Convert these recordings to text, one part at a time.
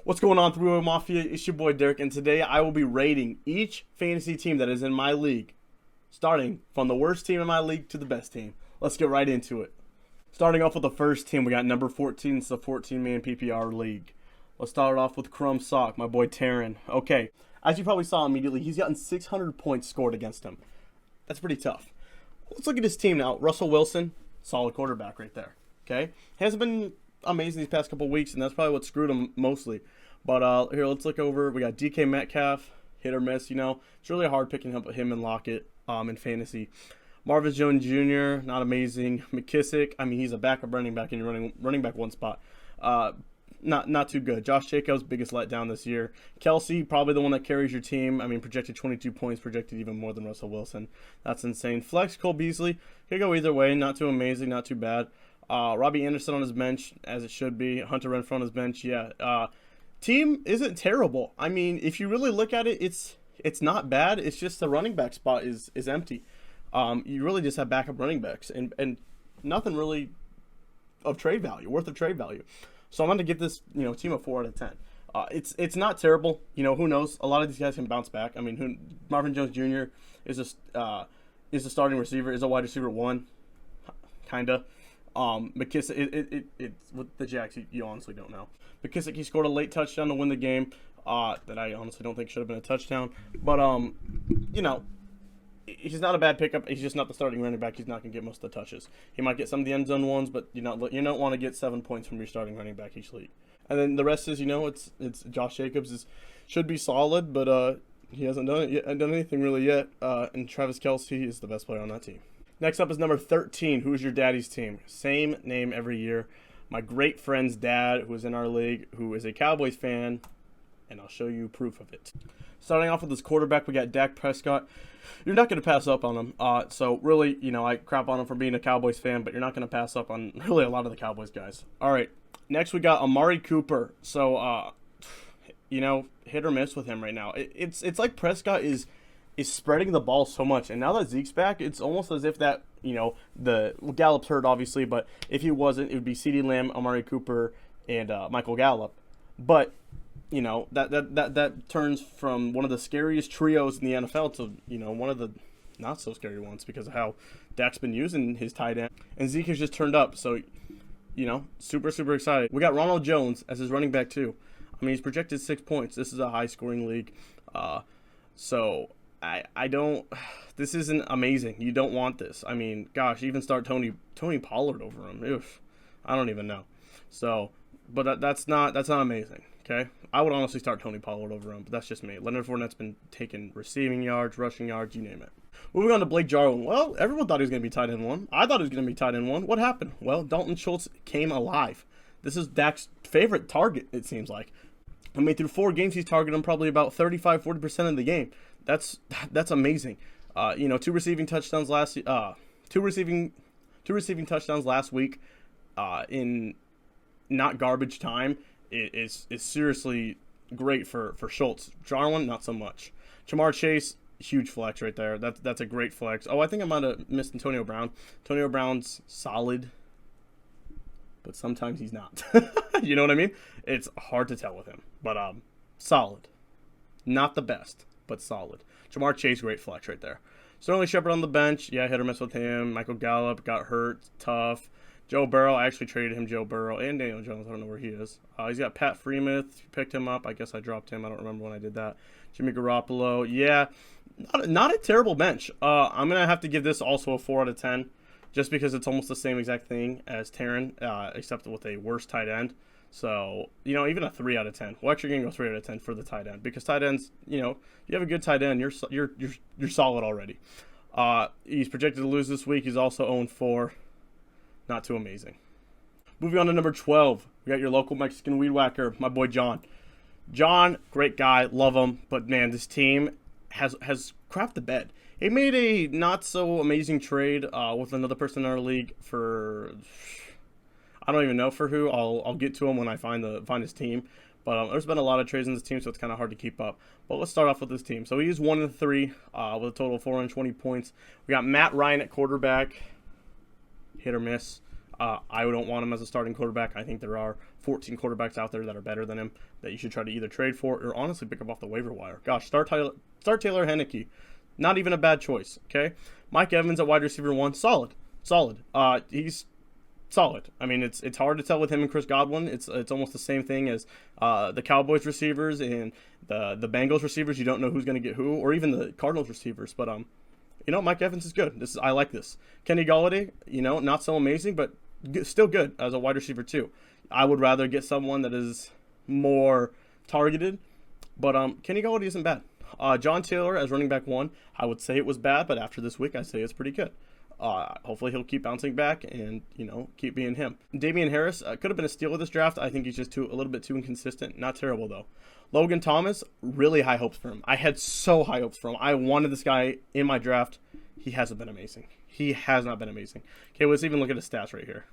What's going on, Three-Way Mafia? It's your boy Derek, and today I will be rating each fantasy team that is in my league, starting from the worst team in my league to the best team. Let's get right into it. Starting off with the first team, we got number 14. It's the 14-man PPR League. Let's start off with Crumb Sock, my boy Taryn. Okay, as you probably saw immediately, he's gotten 600 points scored against him. That's pretty tough. Let's look at his team now. Russell Wilson, solid quarterback right there. Okay, hasn't been amazing these past couple weeks, and that's probably what screwed him mostly. But here, let's look over. We got DK Metcalf, hit or miss. It's really hard picking up him and Lockett in fantasy. Marvin Jones Jr., not amazing. McKissick, he's a backup running back, and you're running back one spot. Not too good. Josh Jacobs, biggest letdown this year. Kelsey, probably the one that carries your team. Projected 22 points, projected even more than Russell Wilson. That's insane. Flex, Cole Beasley, could go either way. Not too amazing, not too bad. Robbie Anderson on his bench, as it should be. Hunter Renfrow on his bench, yeah. Team isn't terrible. If you really look at it, it's not bad. It's just the running back spot is empty. You really just have backup running backs and nothing really of trade value, worth of trade value. So I'm going to give this team a 4 out of 10. It's not terrible. Who knows? A lot of these guys can bounce back. Marvin Jones Jr. is a starting receiver, is a wide receiver one, kinda. McKissick, it's with the Jacks, you honestly don't know. McKissick, he scored a late touchdown to win the game that I honestly don't think should have been a touchdown. But, he's not a bad pickup. He's just not the starting running back. He's not going to get most of the touches. He might get some of the end zone ones, but you don't want to get 7 points from your starting running back each league. And then the rest is, it's Josh Jacobs should be solid, but he hasn't done anything really yet. And Travis Kelce is the best player on that team. Next up is number 13. Who is your daddy's team? Same name every year. My great friend's dad, who is in our league, who is a Cowboys fan, and I'll show you proof of it. Starting off with this quarterback, we got Dak Prescott. You're not going to pass up on him. So really, I crap on him for being a Cowboys fan, but you're not going to pass up on really a lot of the Cowboys guys. All right, next we got Amari Cooper. So, hit or miss with him right now. It's like Prescott is spreading the ball so much, and now that Zeke's back, it's almost as if that Gallup's hurt obviously, but if he wasn't, it would be CeeDee Lamb, Amari Cooper, and Michael Gallup. But that turns from one of the scariest trios in the NFL to one of the not so scary ones because of how Dak's been using his tight end, and Zeke has just turned up. So super excited. We got Ronald Jones as his running back too. He's projected 6 points. This is a high scoring league, so. I don't. This isn't amazing. You don't want this. Gosh, even start Tony Pollard over him. Oof, I don't even know. So, but that's not amazing. Okay, I would honestly start Tony Pollard over him, but that's just me. Leonard Fournette's been taking receiving yards, rushing yards, you name it. Moving on to Blake Jarwin. Well, everyone thought he was going to be tight end one. I thought he was going to be tight end one. What happened? Well, Dalton Schultz came alive. This is Dak's favorite target, it seems like. Through 4 games, he's targeted him probably about 35-40% of the game. That's amazing. 2 receiving touchdowns last week in not garbage time is seriously great for Schultz. Jarwin, not so much. Jamar Chase, huge flex right there. That's a great flex. Oh, I think I might have missed Antonio Brown. Antonio Brown's solid, but sometimes he's not. You know what I mean? It's hard to tell with him, but solid. Not the best, but solid. Jamar Chase, great flex right there. Sterling Shepard on the bench. Yeah, hit or miss with him. Michael Gallup got hurt. Tough. Joe Burrow, I actually traded him Joe Burrow and Daniel Jones. I don't know where he is. He's got Pat Freiermuth. Picked him up. I guess I dropped him. I don't remember when I did that. Jimmy Garoppolo. Yeah, not a terrible bench. I'm going to have to give this also a 4 out of 10 just because it's almost the same exact thing as Taryn, except with a worse tight end. So, even a 3 out of 10. Well, actually, going to go 3 out of 10 for the tight end because tight ends, you have a good tight end, you're solid already. He's projected to lose this week. He's also 0-4. Not too amazing. Moving on to number 12, we got your local Mexican weed whacker, my boy John. John, great guy, love him, but man, this team has crapped the bed. He made a not so amazing trade with another person in our league for. I don't even know for who. I'll get to him when I find his team. But there's been a lot of trades in this team, so it's kind of hard to keep up. But let's start off with this team. So he's 1-3 with a total of 420 points. We got Matt Ryan at quarterback. Hit or miss. I don't want him as a starting quarterback. I think there are 14 quarterbacks out there that are better than him that you should try to either trade for or honestly pick up off the waiver wire. Gosh, start Taylor Heinicke. Not even a bad choice, okay? Mike Evans at wide receiver 1, solid. He's solid. I mean, it's hard to tell with him and Chris Godwin. It's almost the same thing as the Cowboys receivers and the Bengals receivers. You don't know who's going to get who, or even the Cardinals receivers. But Mike Evans is good. I like this. Kenny Golladay, not so amazing, but still good as a wide receiver too. I would rather get someone that is more targeted, but Kenny Golladay isn't bad. John Taylor as running back 1, I would say it was bad, but after this week, I say it's pretty good. Hopefully he'll keep bouncing back and, keep being him. Damien Harris could have been a steal of this draft. I think he's just a little bit too inconsistent. Not terrible, though. Logan Thomas, really high hopes for him. I had so high hopes for him. I wanted this guy in my draft. He hasn't been amazing. He has not been amazing. Okay, let's even look at his stats right here.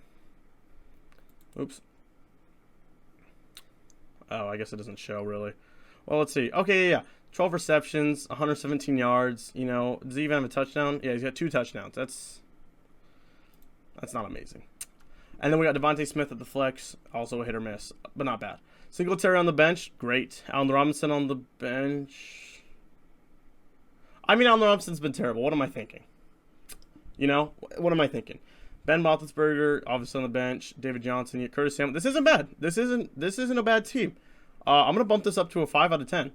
Oops. Oh, I guess it doesn't show, really. Well, let's see. Okay, yeah. 12 receptions, 117 yards. Does he even have a touchdown? Yeah, he's got 2 touchdowns. That's not amazing. And then we got Devonta Smith at the flex, also a hit or miss, but not bad. Singletary on the bench, great. Allen Robinson on the bench. Allen Robinson's been terrible. What am I thinking? What am I thinking? Ben Roethlisberger, obviously on the bench. David Johnson, Curtis Samuel. This isn't bad. This isn't a bad team. I'm gonna bump this up to a 5 out of 10.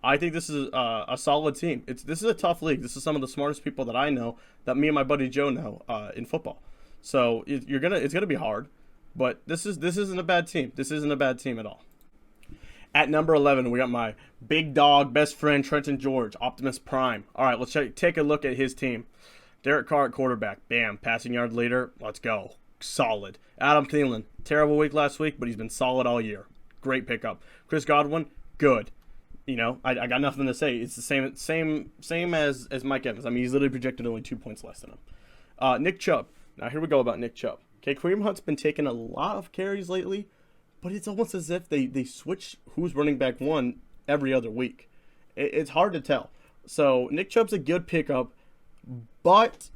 I think this is a solid team. This is a tough league. This is some of the smartest people that I know, that me and my buddy Joe know in football. So it's gonna be hard, but this isn't a bad team. This isn't a bad team at all. At number 11, we got my big dog, best friend Trenton George, Optimus Prime. All right, let's take a look at his team. Derek Carr at quarterback, bam, passing yard leader, let's go, solid. Adam Thielen, terrible week last week, but he's been solid all year. Great pickup. Chris Godwin, good. I got nothing to say. It's the same as Mike Evans. I mean, he's literally projected only 2 points less than him. Nick Chubb. Now, here we go about Nick Chubb. Okay, Kareem Hunt's been taking a lot of carries lately, but it's almost as if they switch who's running back 1 every other week. It's hard to tell. So, Nick Chubb's a good pickup, but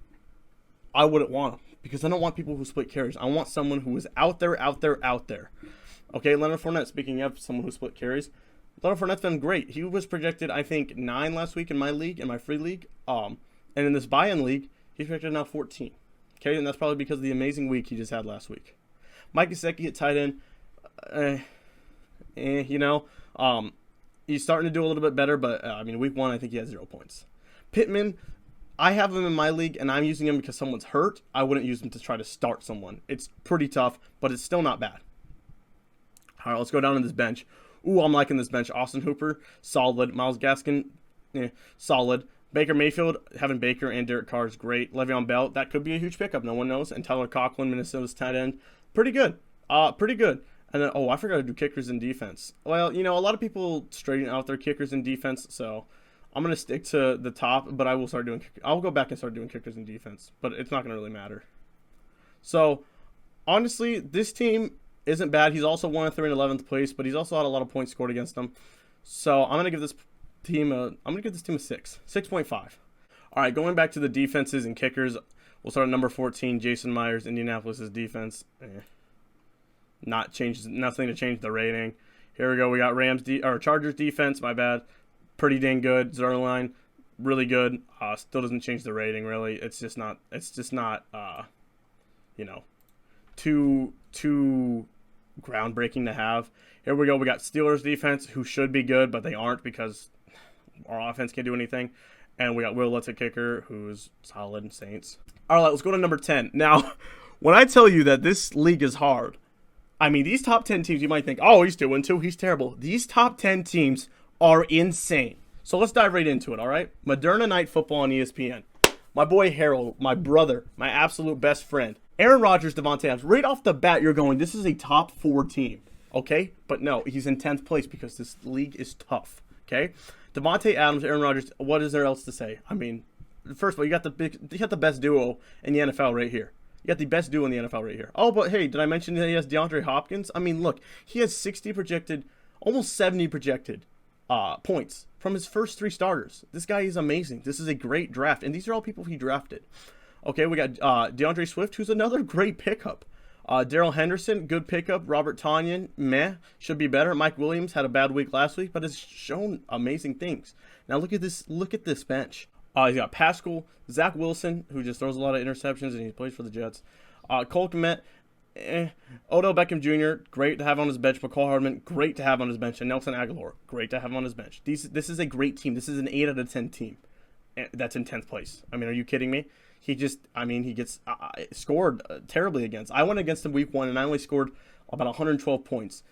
I wouldn't want him because I don't want people who split carries. I want someone who is out there. Okay, Leonard Fournette, speaking of someone who split carries, Leonard Fournette's been great. He was projected, I think, 9 last week in my league, in my free league. And in this buy-in league, he's projected now 14. Okay, and that's probably because of the amazing week he just had last week. Mike Gesicki at tight end, he's starting to do a little bit better, but, week 1, I think he had 0 points. Pittman, I have him in my league, and I'm using him because someone's hurt. I wouldn't use him to try to start someone. It's pretty tough, but it's still not bad. All right, let's go down to this bench. Ooh, I'm liking this bench. Austin Hooper, solid. Myles Gaskin, solid. Baker Mayfield, having Baker and Derek Carr is great. Le'Veon Bell, that could be a huge pickup. No one knows. And Tyler Conklin, Minnesota's tight end. Pretty good. Pretty good. And then, I forgot to do kickers in defense. Well, a lot of people straighten out their kickers in defense, so I'm going to stick to the top, but I'll go back and start doing kickers in defense, but it's not going to really matter. So, honestly, this team isn't bad. He's also 1-3 in 11th place, but he's also had a lot of points scored against them. So I'm gonna give this team a 6.5. All right, going back to the defenses and kickers, we'll start at number 14. Jason Myers, Indianapolis's defense. Nothing to change the rating. Here we go. We got Chargers defense. My bad. Pretty dang good. Zerline, really good. Still doesn't change the rating really. It's just not. Too groundbreaking to have. Here we go. We got Steelers defense, who should be good, but they aren't because our offense can't do anything. And we got Will Lutz at kicker, who's solid. Saints. All right, let's go to number 10. Now, when I tell you that this league is hard, these top 10 teams, you might think, oh, he's 2-2. He's terrible. These top 10 teams are insane. So let's dive right into it, all right? Moderna Night Football on ESPN. My boy Harold, my brother, my absolute best friend. Aaron Rodgers, Devonte Adams. Right off the bat, you're going, this is a top 4 team, okay? But no, he's in 10th place because this league is tough, okay? Devonte Adams, Aaron Rodgers, what is there else to say? First of all, you got the best duo in the NFL right here. You got the best duo in the NFL right here. Oh, but hey, did I mention that he has DeAndre Hopkins? Look, he has 60 projected, almost 70 projected points from his first 3 starters. This guy is amazing. This is a great draft, and these are all people he drafted. Okay, we got DeAndre Swift, who's another great pickup. Darrell Henderson, good pickup. Robert Tonyan, meh, should be better. Mike Williams had a bad week last week, but has shown amazing things. Now look at this. Look at this bench. He's got Pascal, Zach Wilson, who just throws a lot of interceptions, and he plays for the Jets. Cole Kmet, Odell Beckham Jr., great to have on his bench. McCall Hardman, great to have on his bench. And Nelson Aguilar, great to have on his bench. This is a great team. This is an 8 out of 10 team that's in 10th place. I mean, are you kidding me? He gets scored terribly against. I went against him week 1, and I only scored about 112 points.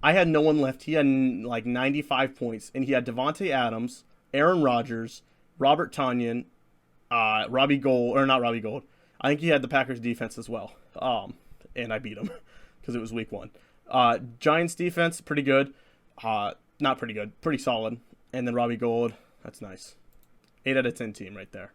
I had no one left. He had like 95 points, and he had Devonte Adams, Aaron Rodgers, Robert Tonyan, Robbie Gould, or not Robbie Gould. I think he had the Packers defense as well. And I beat him because it was week 1. Giants defense, pretty good. Not pretty good, pretty solid. And then Robbie Gould, that's nice. 8 out of 10 team right there.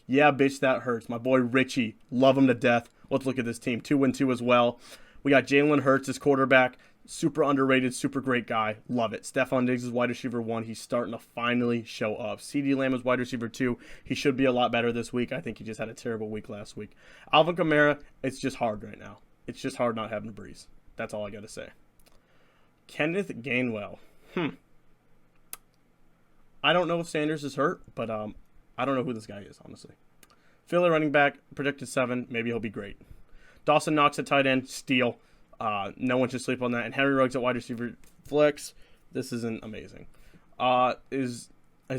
Yeah, bitch, that hurts. My boy Richie, love him to death. Let's look at this team. 2-2 as well. We got Jalen Hurts as quarterback. Super underrated, super great guy. Love it. Stephon Diggs is wide receiver 1. He's starting to finally show up. CeeDee Lamb is wide receiver 2. He should be a lot better this week. I think he just had a terrible week last week. Alvin Kamara, it's just hard right now. It's just hard not having Breeze. That's all I got to say. Kenneth Gainwell. I don't know if Sanders is hurt, but I don't know who this guy is, honestly. Philly running back, projected 7. Maybe he'll be great. Dawson Knox at tight end, steal. No one should sleep on that. And Henry Ruggs at wide receiver flex. This isn't amazing. His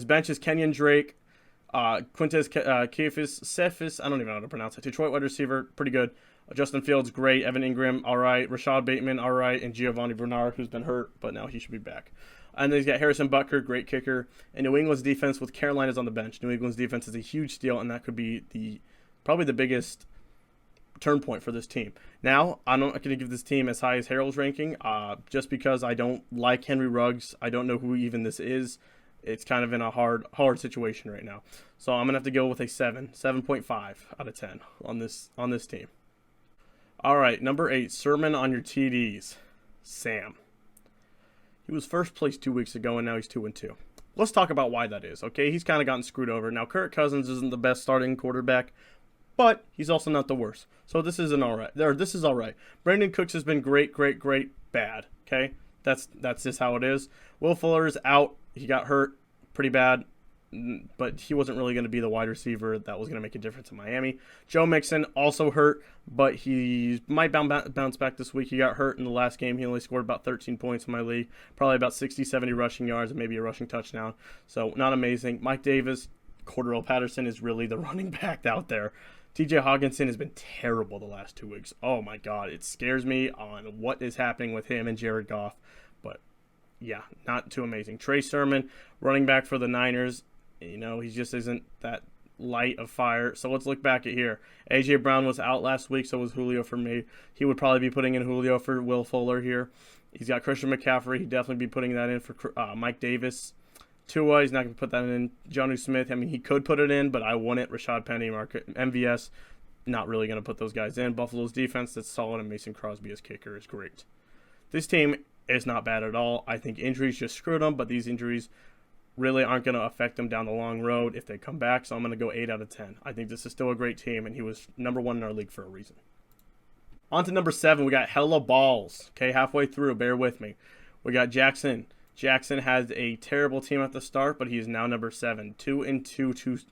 bench is Kenyon Drake, Quintez Cephas. I don't even know how to pronounce it. Detroit wide receiver, pretty good. Justin Fields, great. Evan Ingram, all right. Rashad Bateman, all right. And Giovanni Bernard, who's been hurt, but now he should be back. And then he's got Harrison Butker, great kicker. And New England's defense with Carolina's on the bench. New England's defense is a huge steal, and that could be probably the biggest turn point for this team. Now, I'm not going to give this team as high as Harold's ranking, just because I don't like Henry Ruggs. I don't know who even this is. It's kind of in a hard situation right now. So I'm going to have to go with a 7.5 out of 10 on this team. All right, number 8, Sermon on your TDs. Sam. He was first place 2 weeks ago, and now he's 2-2. Let's talk about why that is, okay? He's kind of gotten screwed over. Now, Kirk Cousins isn't the best starting quarterback, but he's also not the worst. So this is all right. Brandon Cooks has been great, bad, okay? That's just how it is. Will Fuller is out. He got hurt pretty bad, but he wasn't really going to be the wide receiver that was going to make a difference in Miami. Joe Mixon also hurt, but he might bounce back this week. He got hurt in the last game. He only scored about 13 points in my league, probably about 60, 70 rushing yards and maybe a rushing touchdown. So not amazing. Mike Davis, Cordell Patterson is really the running back out there. TJ Hawkinson has been terrible the last 2 weeks. Oh my God, it scares me on what is happening with him and Jared Goff. But yeah, not too amazing. Trey Sermon, running back for the Niners. You know, he just isn't that light of fire. So let's look back at here. A.J. Brown was out last week, so was Julio for me. He would probably be putting in Julio for Will Fuller here. He's got Christian McCaffrey. He'd definitely be putting that in for Mike Davis. Tua, he's not going to put that in. Jonnu Smith, I mean, he could put it in, but I wouldn't. Rashad Penny, MVS, not really going to put those guys in. Buffalo's defense, that's solid, and Mason Crosby as kicker is great. This team is not bad at all. I think injuries just screwed them, but these injuries really aren't going to affect them down the long road if they come back, so I'm going to go 8 out of 10. I think this is still a great team, and he was number 1 in our league for a reason. On to number 7, we got hella balls. Okay, halfway through, bear with me. We got Jackson. Jackson has a terrible team at the start, but he is now number 7. 2-2,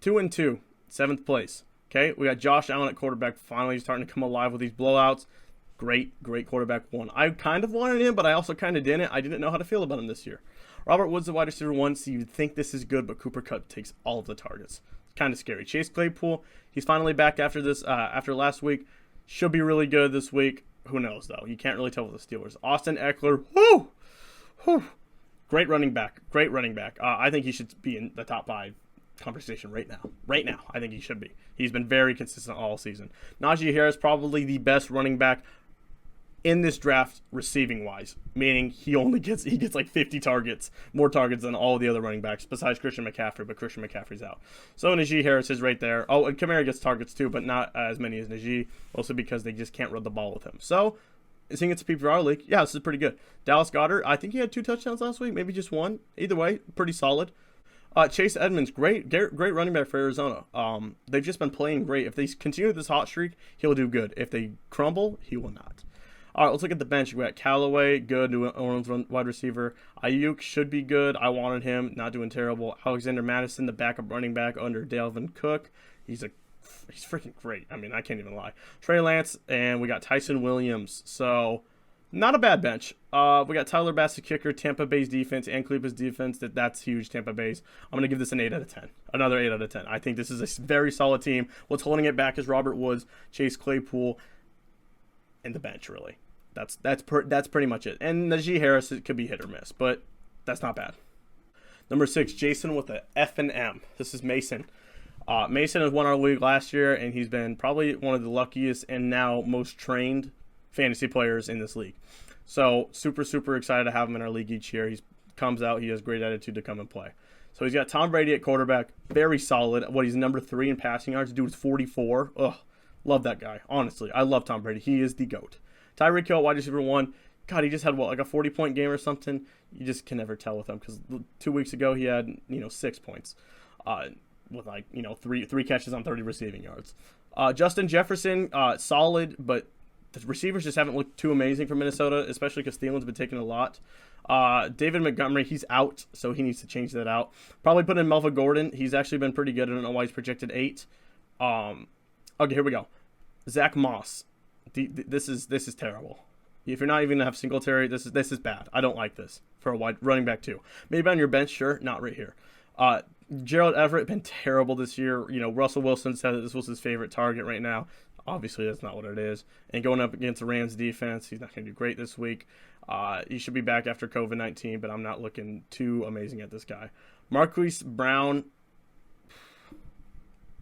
7th place. Okay, we got Josh Allen at quarterback. Finally starting to come alive with these blowouts. Great quarterback 1. I kind of wanted him, but I also kind of didn't. I didn't know how to feel about him this year. Robert Woods, the wide receiver 1, so you'd think this is good, but Cooper Kupp takes all of the targets. It's kind of scary. Chase Claypool, he's finally back after last week. Should be really good this week. Who knows, though? You can't really tell with the Steelers. Austin Eckler, great running back. I think he should be in the top 5 conversation right now. I think he should be. He's been very consistent all season. Najee Harris, probably the best running back in this draft receiving wise, meaning he gets like 50 targets, more targets than all the other running backs besides Christian McCaffrey, but Christian McCaffrey's out. So Najee Harris is right there. Oh, and Kamara gets targets too, but not as many as Najee, also because they just can't run the ball with him. So, is he gets a PPR league? Yeah, this is pretty good. Dallas Goedert, I think he had 2 touchdowns last week, maybe just 1. Either way, pretty solid. Chase Edmonds, great running back for Arizona. They've just been playing great. If they continue this hot streak, he'll do good. If they crumble, he will not. All right, let's look at the bench. We got Callaway, good, New Orleans wide receiver. Ayuk should be good. I wanted him, not doing terrible. Alexander Madison, the backup running back under Dalvin Cook. He's freaking great. I mean, I can't even lie. Trey Lance, and we got Tyson Williams. So, not a bad bench. We got Tyler Bass, the kicker, Tampa Bay's defense, and Cleveland's defense. That's huge, Tampa Bay's. I'm going to give this an 8 out of 10. Another 8 out of 10. I think this is a very solid team. What's holding it back is Robert Woods, Chase Claypool, and the bench, really. That's pretty much it. And Najee Harris, it could be hit or miss, but that's not bad. Number 6, Jason with a F and M. This is Mason. Mason has won our league last year, and he's been probably one of the luckiest and now most trained fantasy players in this league. So super, super excited to have him in our league each year. He comes out, he has great attitude to come and play. So he's got Tom Brady at quarterback, very solid. He's number 3 in passing yards. Dude is 44. Ugh, love that guy. Honestly, I love Tom Brady. He is the GOAT. Tyreek Hill, wide receiver 1. God, he just had like a 40-point game or something. You just can never tell with him because 2 weeks ago he had 6 points, with three catches on 30 receiving yards. Justin Jefferson, solid, but the receivers just haven't looked too amazing for Minnesota, especially because Thielen's been taking a lot. David Montgomery, he's out, so he needs to change that out. Probably put in Melvin Gordon. He's actually been pretty good. I don't know why he's projected 8. Okay, here we go. Zack Moss. This is terrible. If you're not even gonna have Singletary, this is bad. I don't like this for a wide running back too. Maybe on your bench, sure, not right here. Gerald Everett been terrible this year. Russell Wilson said that this was his favorite target right now. Obviously, that's not what it is. And going up against the Rams defense, he's not going to do great this week. He should be back after COVID-19, but I'm not looking too amazing at this guy. Marquise Brown,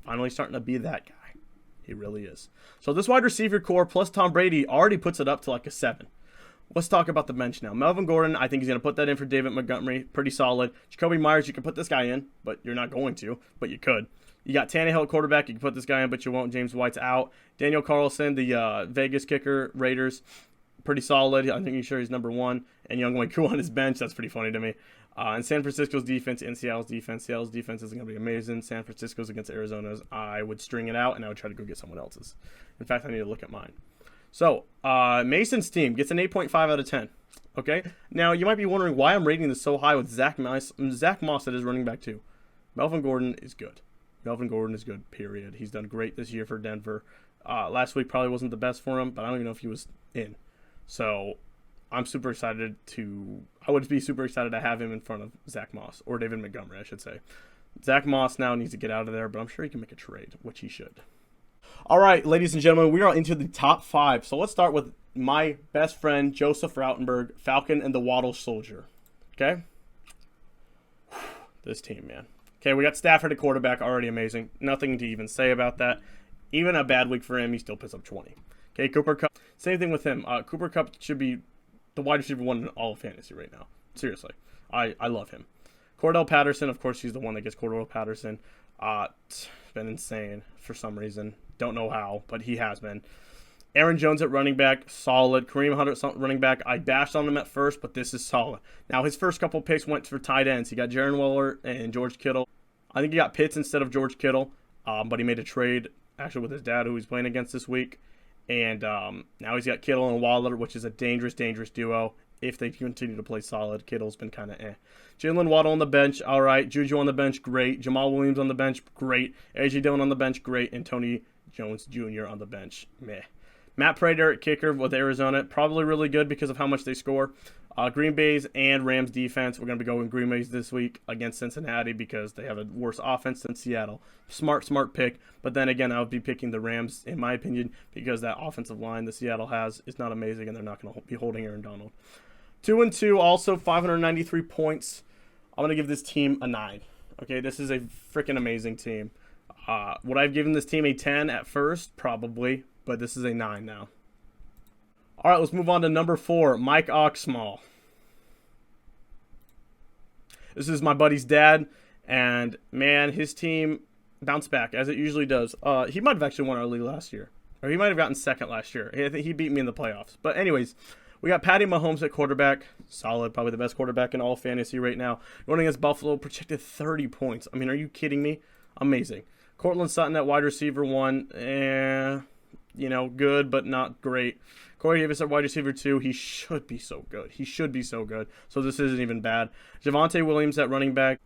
finally starting to be that guy. He really is. So this wide receiver core plus Tom Brady already puts it up to like a 7. Let's talk about the bench now. Melvin Gordon, I think he's going to put that in for David Montgomery. Pretty solid. Jacoby Myers, you can put this guy in, but you're not going to, but you could. You got Tannehill at quarterback. You can put this guy in, but you won't. James White's out. Daniel Carlson, the Vegas kicker, Raiders, pretty solid. I think he's sure he's number 1. And Younghoe Koo on his bench. That's pretty funny to me. And San Francisco's defense and Seattle's defense. Seattle's defense isn't going to be amazing. San Francisco's against Arizona's. I would string it out, and I would try to go get someone else's. In fact, I need to look at mine. So, Mason's team gets an 8.5 out of 10. Okay? Now, you might be wondering why I'm rating this so high with Zack Moss at his running back, too. Melvin Gordon is good. Melvin Gordon is good, period. He's done great this year for Denver. Last week probably wasn't the best for him, but I don't even know if he was in. So, I'm super excited I would be super excited to have him in front of Zack Moss, or David Montgomery, I should say. Zack Moss now needs to get out of there, but I'm sure he can make a trade, which he should. All right, ladies and gentlemen, we are into the top 5. So let's start with my best friend, Joseph Rautenberg, Falcon and the Waddle Soldier. Okay? This team, man. Okay, we got Stafford at quarterback, already amazing. Nothing to even say about that. Even a bad week for him, he still puts up 20. Okay, Cooper Kupp, same thing with him. Cooper Kupp should be the wide receiver 1 in all of fantasy right now. Seriously, I love him. Cordell Patterson, of course, he's the one that gets Cordell Patterson. It's been insane for some reason. Don't know how, but he has been. Aaron Jones at running back, solid. Kareem Hunt at running back. I bashed on him at first, but this is solid. Now, his first couple picks went for tight ends. He got Jaron Waller and George Kittle. I think he got Pitts instead of George Kittle, but he made a trade, actually, with his dad, who he's playing against this week. And now he's got Kittle and Waller, which is a dangerous, dangerous duo. If they continue to play solid, Kittle's been kind of Jalen Waddle on the bench, all right. Juju on the bench, great. Jamal Williams on the bench, great. A.J. Dillon on the bench, great. And Tony Jones Jr. on the bench, meh. Matt Prater at kicker with Arizona, probably really good because of how much they score. Green Bay's and Rams defense, we're going to be going Green Bay's this week against Cincinnati because they have a worse offense than Seattle. Smart pick. But then again, I would be picking the Rams, in my opinion, because that offensive line that Seattle has is not amazing and they're not going to be holding Aaron Donald. 2-2, also 593 points. I'm going to give this team a 9. Okay, this is a freaking amazing team. Would I have given this team a 10 at first? Probably, but this is a 9 now. All right, let's move on to number 4, Mike Oxmall. This is my buddy's dad, and man, his team bounced back, as it usually does. He might have actually won our league last year, or he might have gotten second last year. I think he beat me in the playoffs. But anyways, We got Patty Mahomes at quarterback. Solid. Probably the best quarterback in all fantasy right now. Going against Buffalo. Projected 30 points. I mean, are you kidding me? Amazing. Cortland Sutton at wide receiver 1. Good, but not great. Corey Davis at wide receiver 2. He should be so good. So this isn't even bad. Javonte Williams at running back.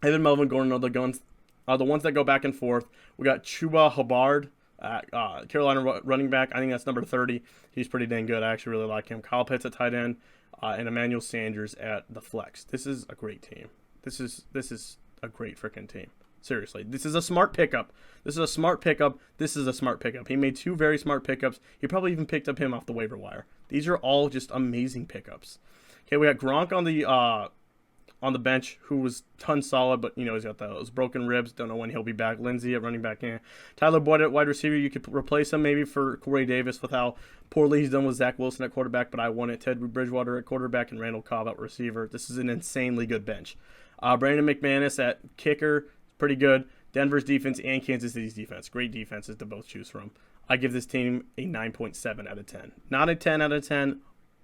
Even Melvin Gordon are the ones that go back and forth. We got Chuba Hubbard at Carolina running back. I think that's number 30. He's pretty dang good. I actually really like him. Kyle Pitts at tight end. And Emmanuel Sanders at the flex. This is a great team. This is a great freaking team. Seriously, this is a smart pickup. He made 2 very smart pickups. He probably even picked up him off the waiver wire. These are all just amazing pickups. Okay, we got Gronk on the bench, who was ton solid, but he's got those broken ribs. Don't know when he'll be back. Lindsey at running back. Tyler Boyd at wide receiver. You could replace him maybe for Corey Davis with how poorly he's done with Zach Wilson at quarterback, but I want it. Ted Bridgewater at quarterback and Randall Cobb at receiver. This is an insanely good bench. Brandon McManus at kicker. Pretty good. Denver's defense and Kansas City's defense. Great defenses to both choose from. I give this team a 9.7 out of 10. Not a 10 out of 10,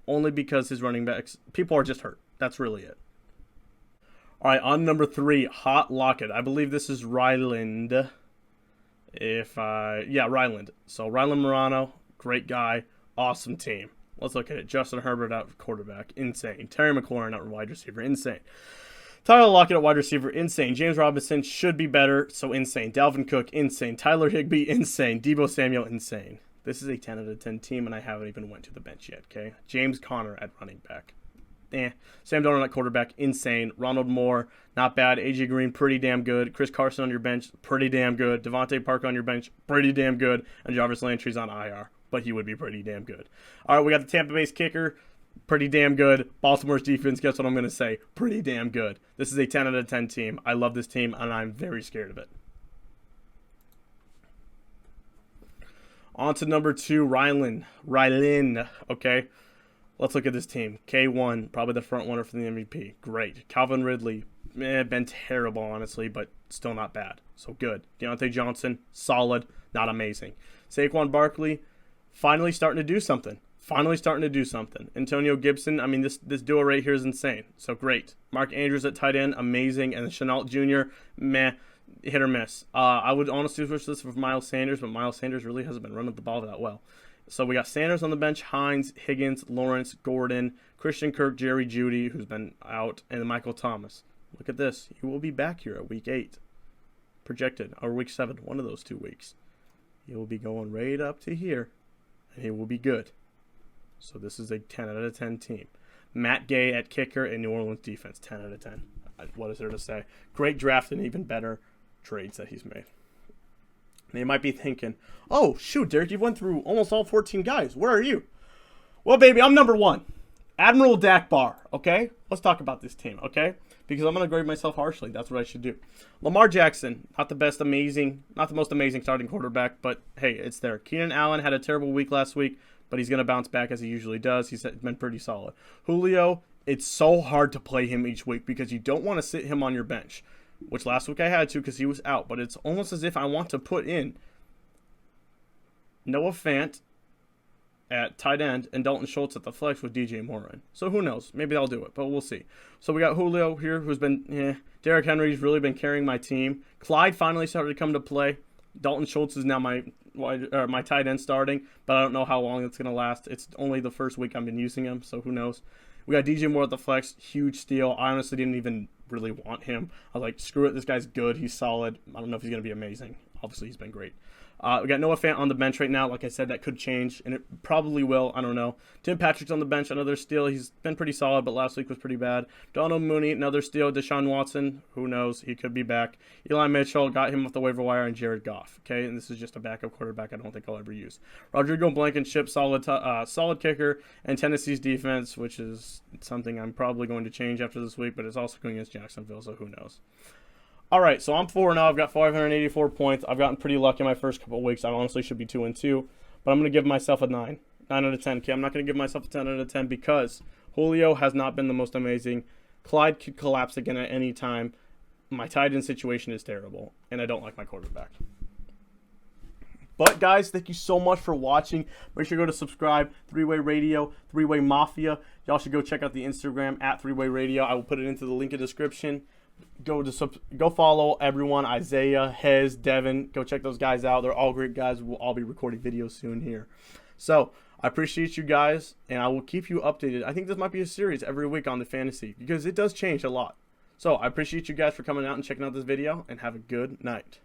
only because his running backs, people are just hurt. That's really it. All right, on number 3, Hot Locket. I believe this is Ryland. Ryland. So Ryland Morano, great guy, awesome team. Let's look at it. Justin Herbert at quarterback, insane. Terry McLaurin at wide receiver, insane. Tyler Lockett at wide receiver, insane. James Robinson should be better, so insane. Dalvin Cook, insane. Tyler Higbee, insane. Deebo Samuel, insane. This is a 10 out of 10 team, and I haven't even went to the bench yet, okay? James Conner at running back. Sam Darnold at quarterback, insane. Ronald Moore, not bad. AJ Green, pretty damn good. Chris Carson on your bench, pretty damn good. Devontae Parker on your bench, pretty damn good. And Jarvis Landry's on IR, but he would be pretty damn good. All right, we got the Tampa Bay's kicker. Pretty damn good. Baltimore's defense, guess what I'm going to say? Pretty damn good. This is a 10 out of 10 team. I love this team, and I'm very scared of it. On to number 2, Rylan. Okay. Let's look at this team. K1, probably the front runner for the MVP. Great. Calvin Ridley, been terrible, honestly, but still not bad. So good. Deontay Johnson, solid, not amazing. Saquon Barkley, finally starting to do something. Antonio Gibson, I mean, this duo right here is insane. So great. Mark Andrews at tight end, amazing. And Chenault Jr., hit or miss. I would honestly switch this for Miles Sanders, but Miles Sanders really hasn't been running the ball that well. So we got Sanders on the bench, Hines, Higgins, Lawrence, Gordon, Christian Kirk, Jerry Jeudy, who's been out, and Michael Thomas. Look at this. He will be back here at week 8. Projected, or week 7, one of those 2 weeks. He will be going right up to here, and he will be good. So this is a 10 out of 10 team. Matt Gay at kicker and New Orleans defense, 10 out of 10. What is there to say? Great draft and even better trades that he's made. And you might be thinking, oh, shoot, Derek, you went through almost all 14 guys. Where are you? Well, baby, I'm number 1. Admiral Dak Barr, okay? Let's talk about this team, okay? Because I'm going to grade myself harshly. That's what I should do. Lamar Jackson, not the most amazing starting quarterback, but hey, it's there. Keenan Allen had a terrible week last week, but he's going to bounce back as he usually does. He's been pretty solid. Julio, it's so hard to play him each week because you don't want to sit him on your bench, which last week I had to because he was out, but it's almost as if I want to put in Noah Fant at tight end and Dalton Schultz at the flex with DJ Moore in. So who knows? Maybe I'll do it, but we'll see. So we got Julio here, who's been, Derrick Henry's really been carrying my team. Clyde finally started to come to play. Dalton Schultz is now my tight end starting, but I don't know how long it's going to last. It's only the first week I've been using him, so who knows? We got DJ Moore at the flex, huge steal. I honestly didn't even really want him. I was like, screw it, this guy's good, he's solid. I don't know if he's going to be amazing. Obviously, he's been great. We got Noah Fant on the bench right now. Like I said, that could change, and it probably will. I don't know. Tim Patrick's on the bench, another steal. He's been pretty solid, but last week was pretty bad. Donald Mooney, another steal. Deshaun Watson, who knows? He could be back. Eli Mitchell, got him off the waiver wire, and Jared Goff. Okay, and this is just a backup quarterback I don't think I'll ever use. Rodrigo Blankenship, solid kicker, and Tennessee's defense, which is something I'm probably going to change after this week, but it's also going against Jacksonville, so who knows? All right, so I'm 4 now. I've got 584 points. I've gotten pretty lucky in my first couple of weeks. I honestly should be 2-2, but I'm going to give myself a 9 out of 10. Okay, I'm not going to give myself a 10 out of 10 because Julio has not been the most amazing. Clyde could collapse again at any time. My tight end situation is terrible, and I don't like my quarterback. But guys, thank you so much for watching. Make sure to go to subscribe, Three-Way Radio, Three-Way Mafia. Y'all should go check out the Instagram at Three-Way Radio. I will put it into the link in the description. Go follow everyone, Isaiah, Hez, Devin. Go check those guys out. They're all great guys. We'll all be recording videos soon here. So I appreciate you guys, and I will keep you updated. I think this might be a series every week on the fantasy because it does change a lot. So I appreciate you guys for coming out and checking out this video, and have a good night.